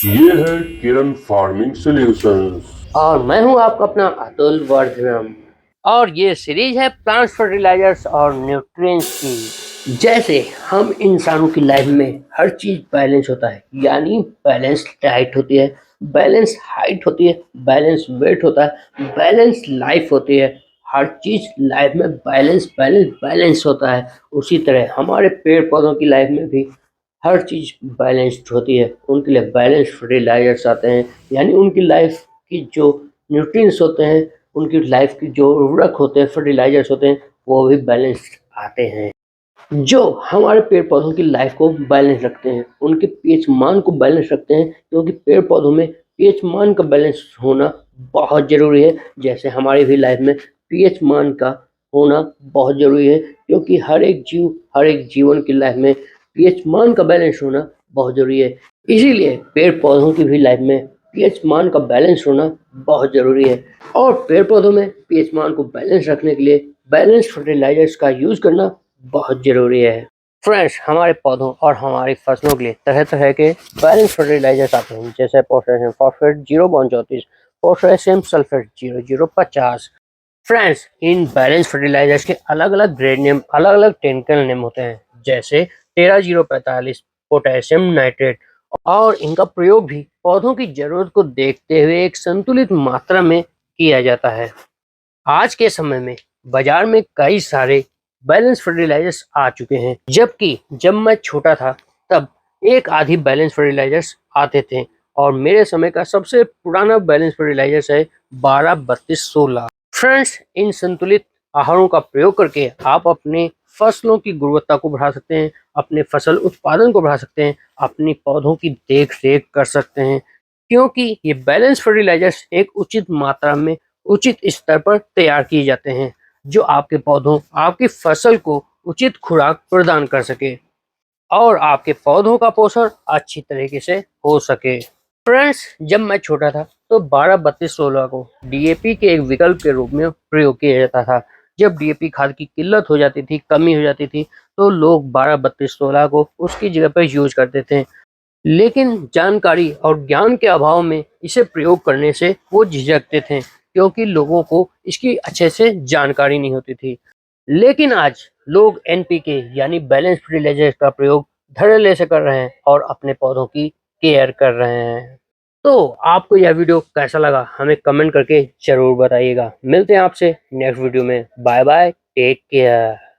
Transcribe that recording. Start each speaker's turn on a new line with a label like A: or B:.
A: ये है किरण farming solutions.
B: और मैं हूं आपका अपना अतुल वर्धनम। और ये सीरीज है प्लांट्स फर्टिलाइजर्स और न्यूट्रिएंट्स की। जैसे हम इंसानों की लाइफ में हर चीज बैलेंस होता है, यानी बैलेंस डाइट होती है, बैलेंस हाइट होती है, बैलेंस वेट होता है, बैलेंस लाइफ होती है। हर चीज लाइफ में बैलेंस बैलेंस बैलेंस होता है। उसी तरह हमारे पेड़ पौधों की लाइफ में भी हर चीज बैलेंस्ड होती है। उनके लिए बैलेंस फर्टिलाइजर्स आते हैं, यानी उनकी लाइफ की जो न्यूट्रिएंट्स होते हैं, उनकी लाइफ की जो उर्वरक होते हैं, फर्टिलाइजर्स होते हैं, वो भी बैलेंस्ड आते हैं, जो हमारे पेड़ पौधों की लाइफ को बैलेंस रखते हैं, उनके पीएच मान को बैलेंस रखते हैं। क्योंकि पेड़ पौधों में पीएच मान का बैलेंस होना बहुत ज़रूरी है। जैसे हमारी भी लाइफ में पीएच मान का होना बहुत ज़रूरी है, क्योंकि हर एक जीव, हर एक जीवन की लाइफ में पीएच मान का बैलेंस होना बहुत ज़रूरी है। इसीलिए पेड़ पौधों की भी लाइफ में पीएच मान का बैलेंस होना बहुत ज़रूरी है। और पेड़ पौधों में पीएच मान को बैलेंस रखने के लिए बैलेंस फर्टिलाइजर्स का यूज़ करना बहुत ज़रूरी है। फ्रेंड्स, हमारे पौधों और हमारी फसलों के लिए तरह तरह के बैलेंस फर्टिलाइजर्स आते हैं, जैसे potassium phosphate 0.34, potassium sulphate 0050। Friends, इन बैलेंस फर्टिलाइजर्स के अलग अलग ग्रेड नेम, अलग अलग टेक्निकल नेम होते हैं, जैसे 13045 पोटेशियम नाइट्रेट। और इनका प्रयोग भी पौधों की जरूरत को देखते हुए एक संतुलित मात्रा में किया जाता है। आज के समय में बाजार में कई सारे बैलेंस फर्टिलाइजर्स आ चुके हैं, जबकि जब मैं छोटा था तब एक आधी बैलेंस फर्टिलाइजर्स आते थे। और मेरे समय का सबसे पुराना बैलेंस फर्टिलाइजर्स है 12 32 16। फ्रेंड्स, इन संतुलित आहारों का प्रयोग करके आप अपने फसलों की गुणवत्ता को बढ़ा सकते हैं, अपने फसल उत्पादन को बढ़ा सकते हैं, अपनी पौधों की देख रेख कर सकते हैं। क्योंकि ये बैलेंस फर्टिलाइजर्स एक उचित मात्रा में, उचित स्तर पर तैयार किए जाते हैं, जो आपके पौधों, आपकी फसल को उचित खुराक प्रदान कर सके और आपके पौधों का पोषण अच्छी तरीके से हो सके। फ्रेंड्स, जब मैं छोटा था तो 12 32 16 को डीएपी के एक विकल्प के रूप में प्रयोग किया जाता था। जब डीएपी खाद की किल्लत हो जाती थी, कमी हो जाती थी, तो लोग 12 32 16 को उसकी जगह पर यूज करते थे। लेकिन जानकारी और ज्ञान के अभाव में इसे प्रयोग करने से वो झिझकते थे, क्योंकि लोगों को इसकी अच्छे से जानकारी नहीं होती थी। लेकिन आज लोग एनपीके यानी बैलेंस फर्टिलाइजर का प्रयोग धड़ल्ले से कर रहे हैं और अपने पौधों की केयर कर रहे हैं। तो आपको यह वीडियो कैसा लगा हमें कमेंट करके जरूर बताइएगा। मिलते हैं आपसे नेक्स्ट वीडियो में। Bye bye, take care.